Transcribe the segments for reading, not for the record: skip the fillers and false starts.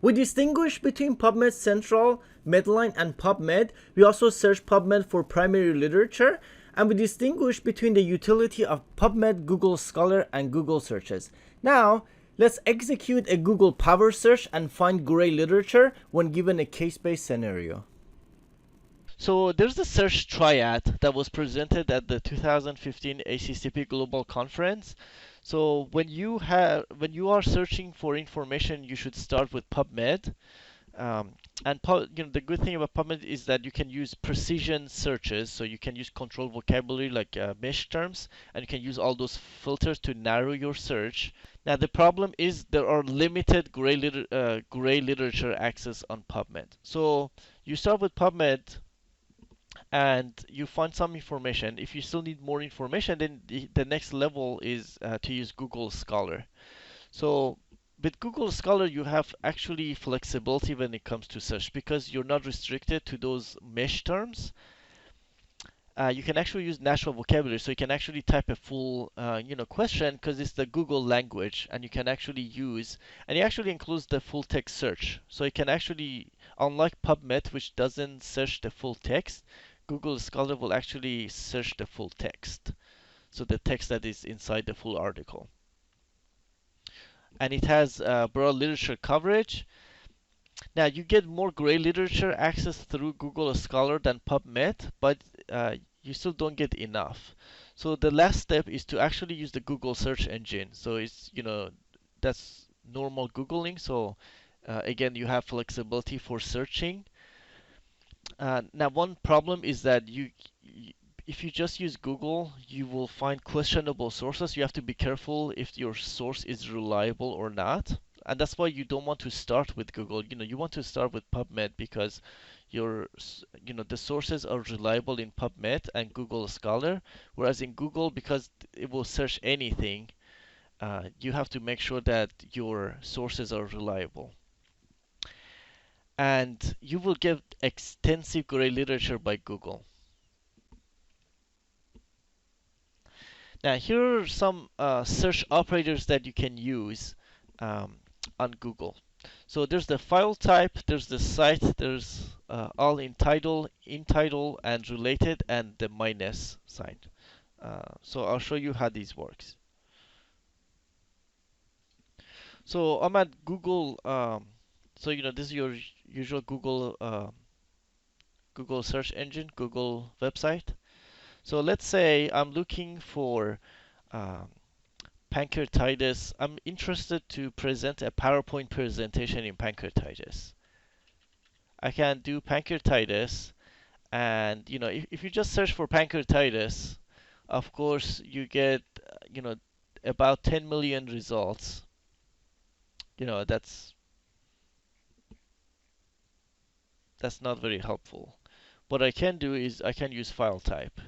We distinguish between PubMed Central, Medline, and PubMed. We also search PubMed for primary literature, and we distinguish between the utility of PubMed, Google Scholar, and Google searches. Now, let's execute a Google Power Search and find gray literature when given a case-based scenario. So there's the search triad that was presented at the 2015 ACCP Global Conference. So when you are searching for information, you should start with PubMed. And the good thing about PubMed is that you can use precision searches, so you can use controlled vocabulary like mesh terms, and you can use all those filters to narrow your search. Now the problem is there are limited gray literature access on PubMed. So you start with PubMed and you find some information. If you still need more information, then the next level is to use Google Scholar. So with Google Scholar, you have actually flexibility when it comes to search because you're not restricted to those mesh terms. You can actually use natural vocabulary, so you can actually type a full, question because it's the Google language, and you can actually use, and it actually includes the full text search. So you can actually, unlike PubMed, which doesn't search the full text, Google Scholar will actually search the full text, so the text that is inside the full article. And it has broad literature coverage. Now you get more gray literature access through Google Scholar than PubMed, but you still don't get enough. So the last step is to actually use the Google search engine. So it's, that's normal Googling. So again, you have flexibility for searching. Now one problem is that if you just use Google, you will find questionable sources. You have to be careful if your source is reliable or not. And that's why you don't want to start with Google. You want to start with PubMed because the sources are reliable in PubMed and Google Scholar. Whereas in Google, because it will search anything, you have to make sure that your sources are reliable. And you will get extensive gray literature by Google. Now, here are some search operators that you can use um, on Google. So there's the file type, there's the site, there's all in title, and related, and the minus sign. So I'll show you how this works. So I'm at Google. So this is your usual Google search engine, Google website. So let's say I'm looking for um, pancreatitis. I'm interested to present a PowerPoint presentation in pancreatitis. I can do pancreatitis, and if you just search for pancreatitis, of course you get about 10 million results. That's not very helpful. What I can do is I can use file type.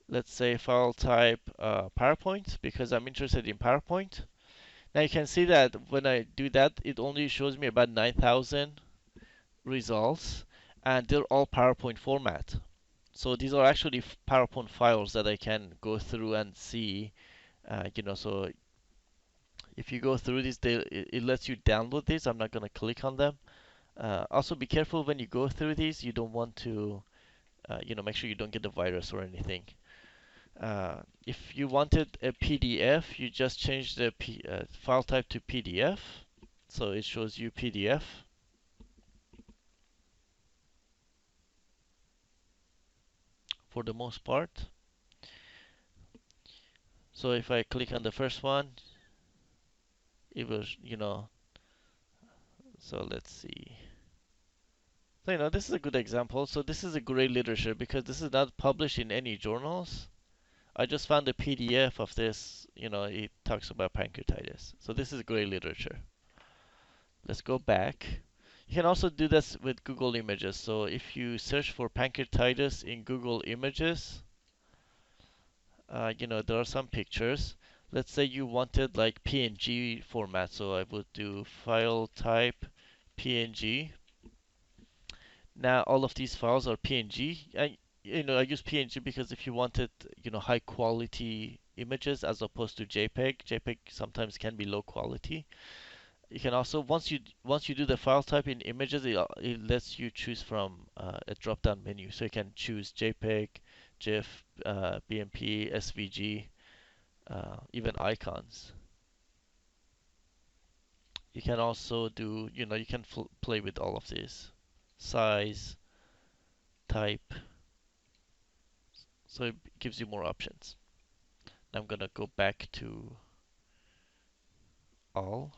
Let's say file type PowerPoint because I'm interested in PowerPoint. Now you can see that when I do that, it only shows me about 9,000 results, and they're all PowerPoint format. So these are actually PowerPoint files that I can go through and see. So if you go through this, it lets you download these. I'm not going to click on them. Also, be careful when you go through these. You don't want to, make sure you don't get a virus or anything. If you wanted a PDF, you just change the file type to PDF. So it shows you PDF. For the most part. So if I click on the first one, it was, so let's see. So, this is a good example. So this is a great literature because this is not published in any journals. I just found a PDF of this, it talks about pancreatitis. So this is great literature. Let's go back. You can also do this with Google Images. So if you search for pancreatitis in Google Images, there are some pictures. Let's say you wanted like PNG format, so I would do file type PNG. Now all of these files are PNG. I use PNG because if you wanted, high quality images as opposed to JPEG, JPEG sometimes can be low quality. You can also once you do the file type in images, it lets you choose from a drop-down menu. So you can choose JPEG, GIF, BMP, SVG, even icons. You can also do, you can play with all of these. Size, type, so it gives you more options. I'm gonna go back to all.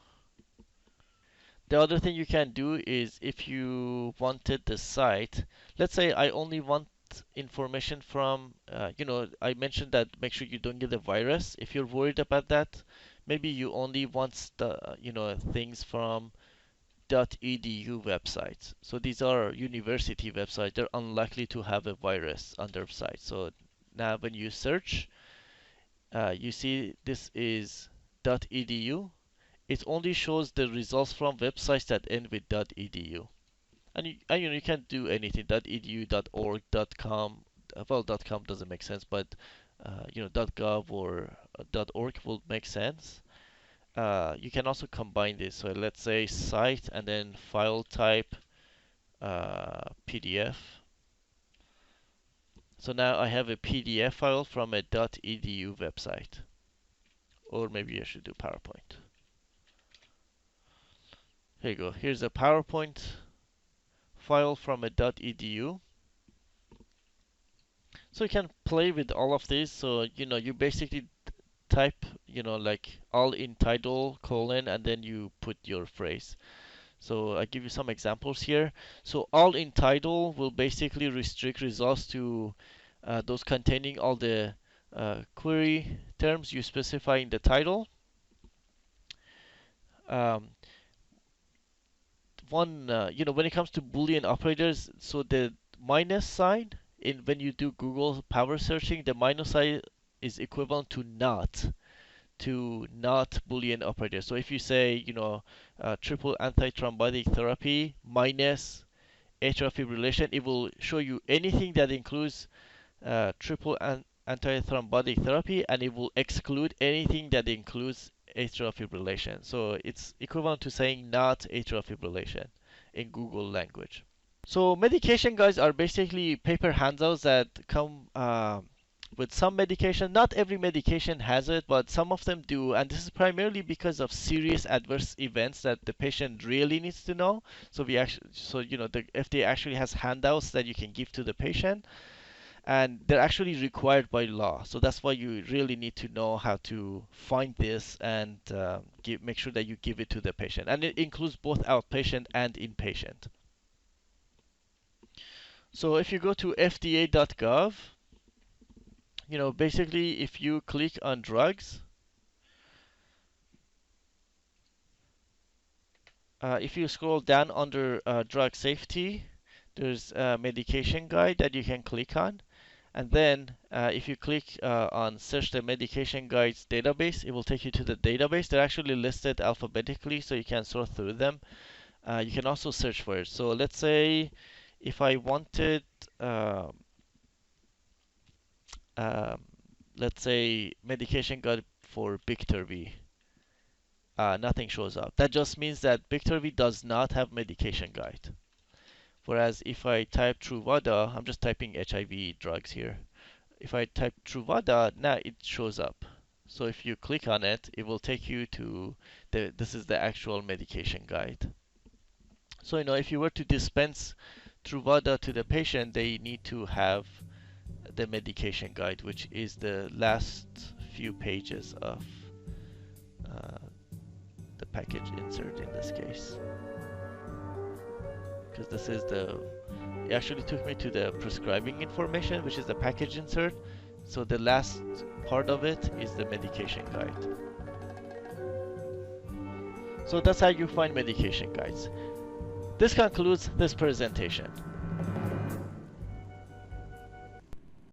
The other thing you can do is if you wanted the site, let's say I only want information from, I mentioned that make sure you don't get a virus. If you're worried about that, maybe you only want things from .edu websites. So these are university websites. They're unlikely to have a virus on their site. So now when you search, you see this is .edu. It only shows the results from websites that end with .edu. And you can't do anything. .edu, .org, .com. Well, .com doesn't make sense, but .gov or .org will make sense. You can also combine this. So let's say site and then file type PDF. So now I have a PDF file from a .edu website. Or maybe I should do PowerPoint. Here you go. Here's a PowerPoint file from a .edu. So you can play with all of this. So, you basically type, like all in title, colon, and then you put your phrase. So I give you some examples here. So all in title will basically restrict results to those containing all the query terms you specify in the title. Um, when it comes to Boolean operators, so the minus sign when you do Google power searching, the minus sign is equivalent to not Boolean operator. So if you say, triple antithrombotic therapy minus atrial fibrillation, it will show you anything that includes triple antithrombotic therapy, and it will exclude anything that includes atrial fibrillation. So it's equivalent to saying not atrial fibrillation in Google language. So medication guides are basically paper handouts that come with some medication. Not every medication has it, but some of them do, and this is primarily because of serious adverse events that the patient really needs to know. So the FDA actually has handouts that you can give to the patient, and they're actually required by law. So that's why you really need to know how to find this and make sure that you give it to the patient, and it includes both outpatient and inpatient. So if you go to fda.gov, basically if you click on drugs, if you scroll down under drug safety, there's a medication guide that you can click on. And then if you click on search the medication guides database, it will take you to the database. They're actually listed alphabetically, so you can sort through them. You can also search for it. So let's say if I wanted um, let's say medication guide for Biktarvy, nothing shows up. That just means that Biktarvy does not have medication guide. Whereas if I type Truvada, I'm just typing HIV drugs here. If I type Truvada, now it shows up. So if you click on it, it will take you to this is the actual medication guide. So if you were to dispense Truvada to the patient, they need to have the medication guide, which is the last few pages of the package insert in this case. Because it actually took me to the prescribing information, which is the package insert. So the last part of it is the medication guide. So that's how you find medication guides. This concludes this presentation.